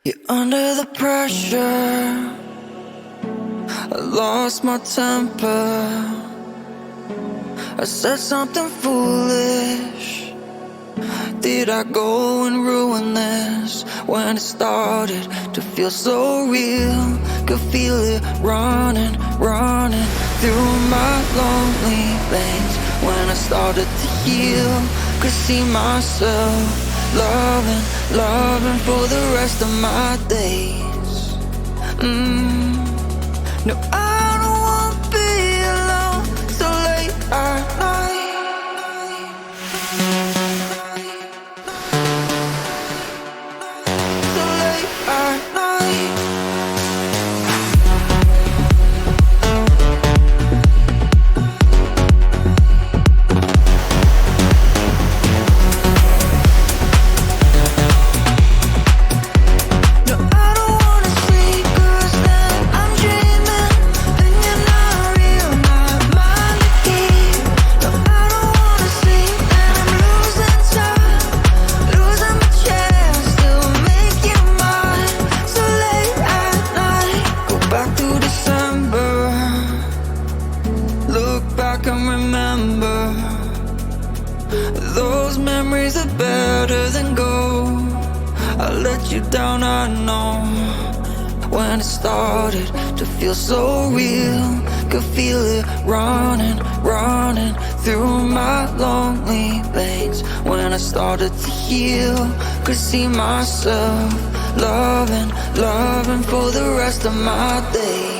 You're under the pressure. I lost my temper. I said something foolish. Did I go and ruin this? When it started to feel so real, could feel it running, running through my lonely veins. When I started to heal, could see myself loving, loving for the rest of my days. No, I don't wanna be alone so late at night. So late at night. No, I don't wanna sleep 'cause then I'm dreaming, and you're not real, not mine to keep. No, I don't wanna sleep and I'm losing time, losing my chance to make you mine. So late at night, go back to December, look back and remember. Those memories are better than gold. I let you down, I know. When it started to feel so real, could feel it running, running through my lonely veins. When I started to heal, could see myself loving, loving for the rest of my days.